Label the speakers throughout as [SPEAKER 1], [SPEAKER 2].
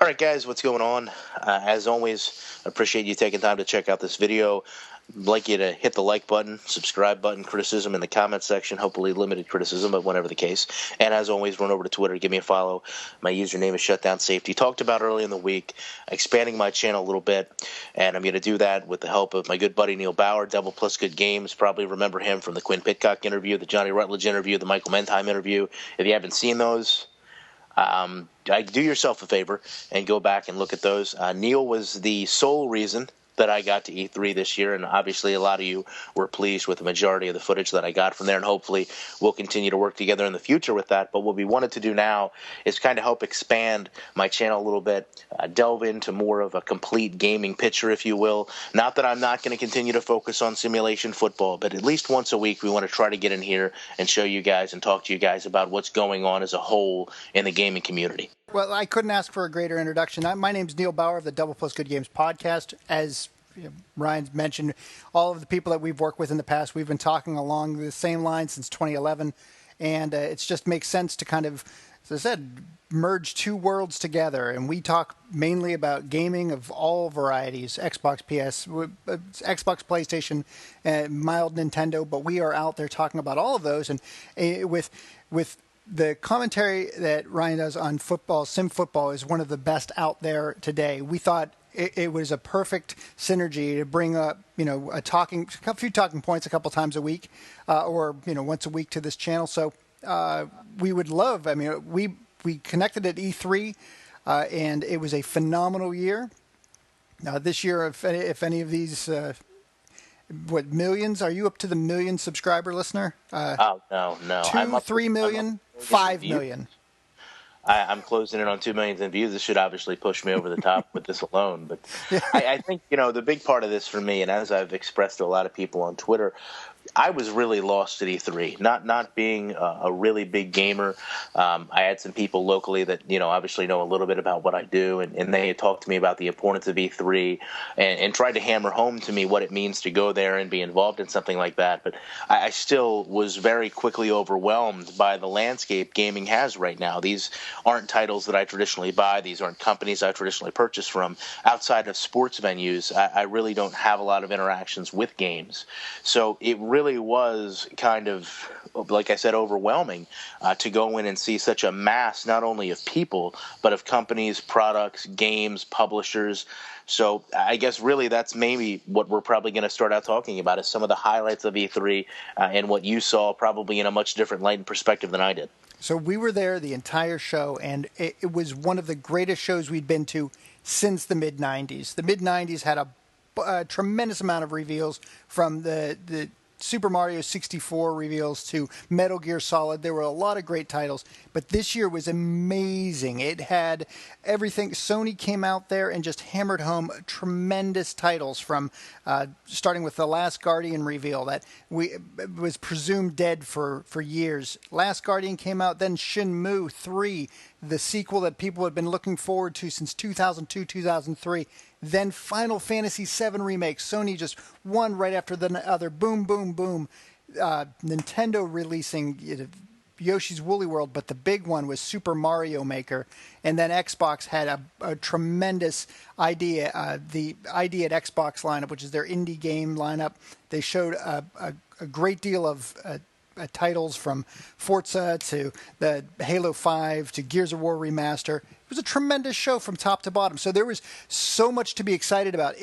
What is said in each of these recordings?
[SPEAKER 1] All right, guys, what's going on? As always, appreciate you taking time to check out this video. I'd like you to hit the like button, subscribe button, criticism in the comment section, hopefully limited criticism, but whatever the case. And as always, run over to Twitter, give me a follow. My username is Shutdown Safety. Talked about early in the week, expanding my channel a little bit, and I'm going to do that with the help of my good buddy Neil Bauer, Double Plus Good Games. Probably remember him from the Quinn Pitcock interview, the Johnny Rutledge interview, the Michael Mentheim interview. If you haven't seen those, do yourself a favor and go back and look at those. Neil was the sole reason that I got to E3 this year, and obviously a lot of you were pleased with the majority of the footage that I got from there, and hopefully we'll continue to work together in the future with that. But what we wanted to do now is kind of help expand my channel a little bit, delve into more of a complete gaming picture, if you will. Not that I'm not going to continue to focus on simulation football, but at least once a week we want to try to get in here and show you guys and talk to you guys about what's going on as a whole in the gaming community.
[SPEAKER 2] Well, I couldn't ask for a greater introduction. My name's Neil Bauer of the Double Plus Good Games podcast. As Ryan's mentioned, all of the people that we've worked with in the past, we've been talking along the same line since 2011, and it just makes sense to kind of, as I said, merge two worlds together. And we talk mainly about gaming of all varieties, Xbox, PS, Xbox, PlayStation, mild Nintendo, but we are out there talking about all of those. And with the commentary that Ryan does on football, sim football, is one of the best out there today. We thought it was a perfect synergy to bring up, a few talking points a couple times a week, or once a week to this channel. So we would love. I mean, we connected at E3, and it was a phenomenal year. This year, if any of these. What, millions? Are you up to the million subscriber listener?
[SPEAKER 1] No.
[SPEAKER 2] 2, 3 million, 5 million.
[SPEAKER 1] I'm closing in on 2 million in views. This should obviously push me over the top with this alone. But I think, the big part of this for me, and as I've expressed to a lot of people on Twitter, I was really lost at E3, not being a really big gamer. I had some people locally that, obviously know a little bit about what I do, and they had talked to me about the importance of E3 and tried to hammer home to me what it means to go there and be involved in something like that. But I still was very quickly overwhelmed by the landscape gaming has right now. These aren't titles that I traditionally buy. These aren't companies I traditionally purchase from. Outside of sports venues, I really don't have a lot of interactions with games. So it really was kind of, like I said, overwhelming to go in and see such a mass, not only of people, but of companies, products, games, publishers. So I guess really that's maybe what we're probably going to start out talking about is some of the highlights of E3 and what you saw probably in a much different light and perspective than I did.
[SPEAKER 2] So we were there the entire show, and it was one of the greatest shows we'd been to since the mid-'90s. The mid-'90s had a tremendous amount of reveals, from the Super Mario 64 reveals to Metal Gear Solid. There were a lot of great titles, but this year was amazing. It had everything. Sony came out there and just hammered home tremendous titles, from starting with the Last Guardian reveal that was presumed dead for years. Last Guardian came out, then Shenmue 3, the sequel that people had been looking forward to since 2002, 2003. Then Final Fantasy VII Remake. Sony just one right after the other. Boom, boom, boom. Nintendo releasing Yoshi's Woolly World, but the big one was Super Mario Maker. And then Xbox had a tremendous idea, the Idea at Xbox lineup, which is their indie game lineup. They showed a great deal of titles, from Forza to the Halo 5 to Gears of War Remaster. It was a tremendous show from top to bottom. So there was so much to be excited about.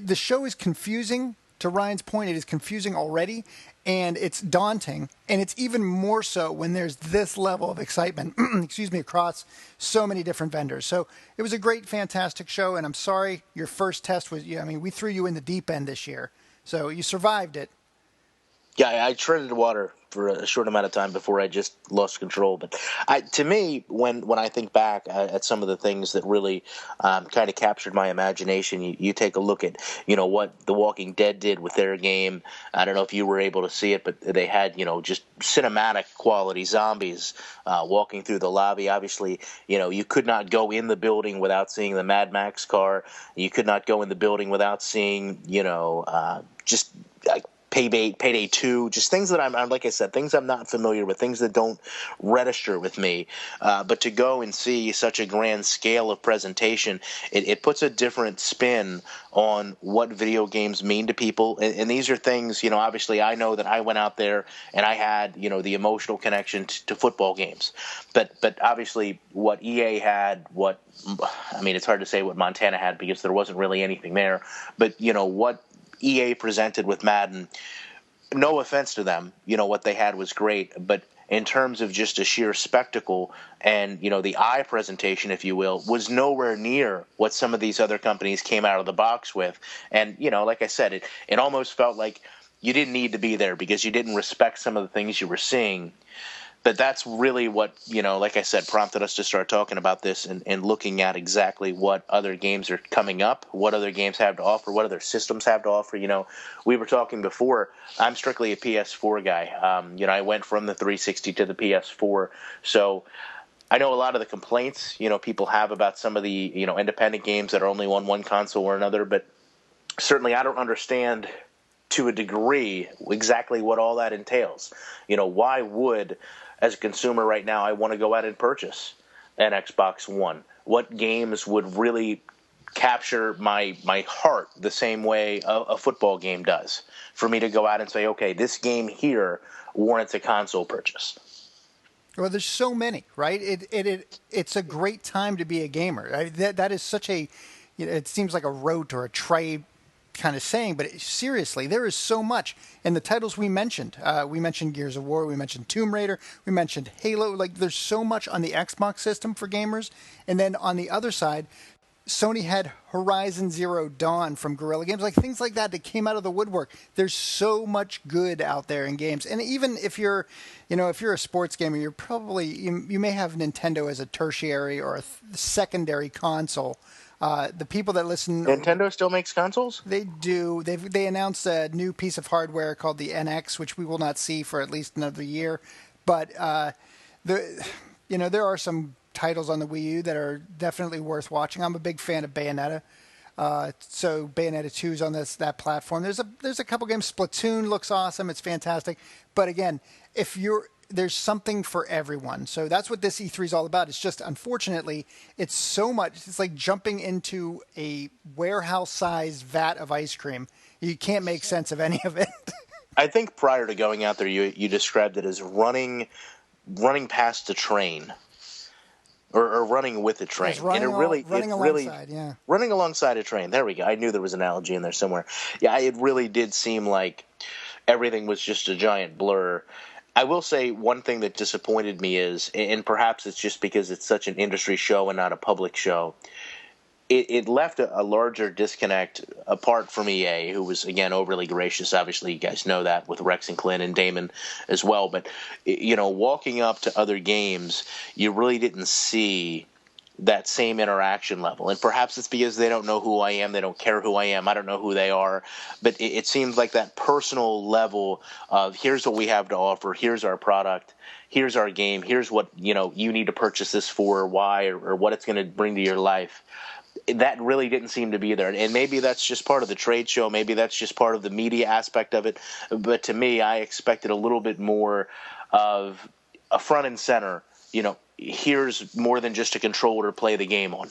[SPEAKER 2] The show is confusing. To Ryan's point, it is confusing already, and it's daunting, and it's even more so when there's this level of excitement, across so many different vendors. So it was a great, fantastic show, and I'm sorry your first test was, we threw you in the deep end this year. So you survived it.
[SPEAKER 1] Yeah, I treaded water for a short amount of time before I just lost control. But to me, when I think back at some of the things that really kind of captured my imagination, you take a look at, what The Walking Dead did with their game. I don't know if you were able to see it, but they had, just cinematic quality zombies walking through the lobby. Obviously, you could not go in the building without seeing the Mad Max car. You could not go in the building without seeing, just Payday 2, just things that I'm like I said, things I'm not familiar with, things that don't register with me. But to go and see such a grand scale of presentation, it puts a different spin on what video games mean to people. And these are things, obviously I know that I went out there and I had, the emotional connection to football games. But obviously what EA had, it's hard to say what Montana had because there wasn't really anything there. But, what EA presented with Madden, no offense to them, what they had was great, but in terms of just a sheer spectacle and, the eye presentation, if you will, was nowhere near what some of these other companies came out of the box with. And, like I said, it almost felt like you didn't need to be there because you didn't respect some of the things you were seeing. But that's really what, like I said, prompted us to start talking about this and looking at exactly what other games are coming up, what other games have to offer, what other systems have to offer. We were talking before, I'm strictly a PS4 guy. I went from the 360 to the PS4. So I know a lot of the complaints, people have about some of the, independent games that are only on one console or another. But certainly I don't understand to a degree exactly what all that entails. Why would, as a consumer right now, I want to go out and purchase an Xbox One? What games would really capture my heart the same way a football game does for me to go out and say, okay, this game here warrants a console purchase?
[SPEAKER 2] Well, there's so many, right? It's a great time to be a gamer. That is such a, it seems like a rote or a trite kind of saying, but seriously, there is so much. And the titles we mentioned Gears of War, we mentioned Tomb Raider, we mentioned Halo. Like, there's so much on the Xbox system for gamers. And then on the other side, Sony had Horizon Zero Dawn from Guerrilla Games, like things like that came out of the woodwork. There's so much good out there in games. And even if you're a sports gamer, you're probably, you may have Nintendo as a tertiary or a secondary console. The people that listen,
[SPEAKER 1] Nintendo still makes consoles?
[SPEAKER 2] They do. They announced a new piece of hardware called the NX, which we will not see for at least another year. But there are some titles on the Wii U that are definitely worth watching. I'm a big fan of Bayonetta. So Bayonetta 2 is on that platform. There's a couple games. Splatoon looks awesome. It's fantastic. But again, there's something for everyone. So that's what this E3 is all about. It's just, unfortunately, it's so much. It's like jumping into a warehouse-sized vat of ice cream. You can't make sense of any of it.
[SPEAKER 1] I think prior to going out there, you described it as running past a train. Or running with a train.
[SPEAKER 2] Running
[SPEAKER 1] alongside a train. There we go. I knew there was an analogy in there somewhere. Yeah, it really did seem like everything was just a giant blur. I will say one thing that disappointed me is, and perhaps it's just because it's such an industry show and not a public show, it left a larger disconnect apart from EA, who was, again, overly gracious. Obviously, you guys know that with Rex and Clint and Damon as well. But, walking up to other games, you really didn't see that same interaction level. And perhaps it's because they don't know who I am. They don't care who I am. I don't know who they are. But it seems like that personal level of here's what we have to offer. Here's our product. Here's our game. Here's what, you need to purchase this for, why, or what it's going to bring to your life. That really didn't seem to be there. And maybe that's just part of the trade show. Maybe that's just part of the media aspect of it. But to me, I expected a little bit more of a front and center, here's more than just a controller to play the game on.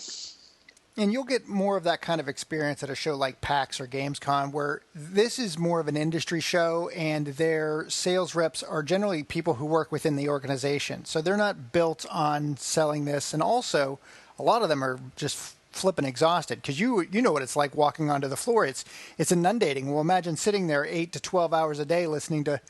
[SPEAKER 2] And you'll get more of that kind of experience at a show like PAX or Gamescom, where this is more of an industry show, and their sales reps are generally people who work within the organization. So they're not built on selling this. And also, a lot of them are just flipping exhausted because you know what it's like walking onto the floor. It's inundating. Well, imagine sitting there 8 to 12 hours a day listening to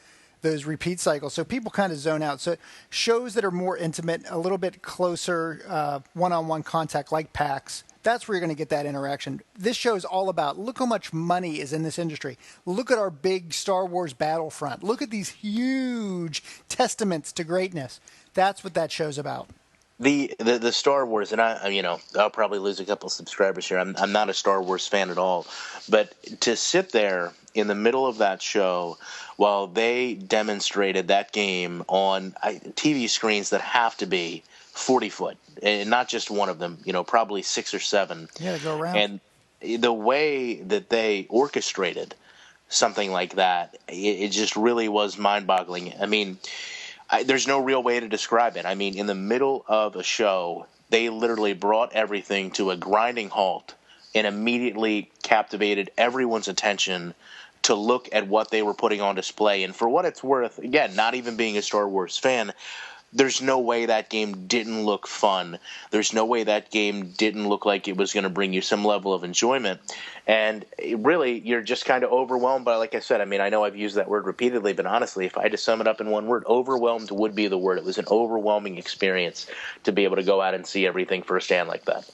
[SPEAKER 2] those repeat cycles. So people kind of zone out. So shows that are more intimate, a little bit closer one-on-one contact like PAX, that's where you're going to get that interaction. This show is all about, look how much money is in this industry. Look at our big Star Wars Battlefront. Look at these huge testaments to greatness. That's what that show's about.
[SPEAKER 1] The Star Wars, and I'll probably lose a couple subscribers here. I'm not a Star Wars fan at all, but to sit there in the middle of that show while they demonstrated that game on TV screens that have to be 40 foot, and not just one of them, probably 6 or 7.
[SPEAKER 2] Yeah, to go around.
[SPEAKER 1] And the way that they orchestrated something like that. It just really was mind-boggling. I mean, there's no real way to describe it. I mean, in the middle of a show, they literally brought everything to a grinding halt and immediately captivated everyone's attention to look at what they were putting on display. And for what it's worth, again, not even being a Star Wars fan, there's no way that game didn't look fun. There's no way that game didn't look like it was going to bring you some level of enjoyment. And really, you're just kind of overwhelmed by, like I said, I mean, I know I've used that word repeatedly, but honestly, if I had to sum it up in one word, overwhelmed would be the word. It was an overwhelming experience to be able to go out and see everything firsthand like that.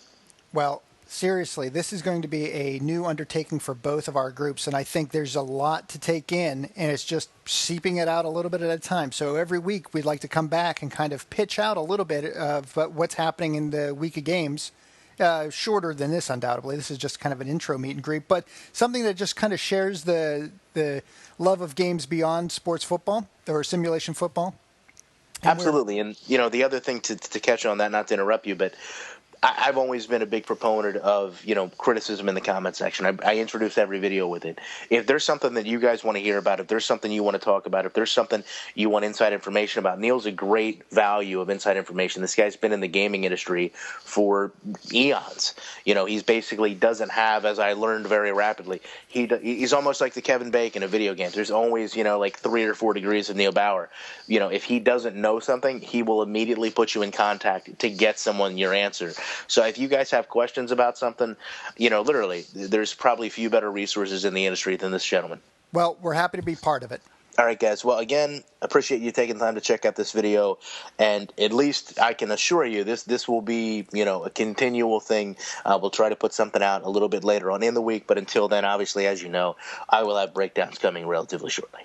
[SPEAKER 2] Well, seriously, this is going to be a new undertaking for both of our groups, and I think there's a lot to take in, and it's just seeping it out a little bit at a time. So every week we'd like to come back and kind of pitch out a little bit of what's happening in the week of games. Shorter than this, undoubtedly. This is just kind of an intro meet and greet, but something that just kind of shares the love of games beyond sports football or simulation football.
[SPEAKER 1] Absolutely. And, the other thing to catch on that, not to interrupt you, but I've always been a big proponent of, criticism in the comment section. I introduce every video with it. If there's something that you guys want to hear about, if there's something you want to talk about, if there's something you want inside information about, Neil's a great value of inside information. This guy's been in the gaming industry for eons. He's basically doesn't have, as I learned very rapidly, he's almost like the Kevin Bacon of video games. There's always, like 3 or 4 degrees of Neil Bauer. If he doesn't know something, he will immediately put you in contact to get someone your answer. So if you guys have questions about something, literally, there's probably few better resources in the industry than this gentleman.
[SPEAKER 2] Well, we're happy to be part of it.
[SPEAKER 1] All right, guys. Well, again, appreciate you taking time to check out this video. And at least I can assure you this will be, a continual thing. We'll try to put something out a little bit later on in the week. But until then, obviously, as you know, I will have breakdowns coming relatively shortly.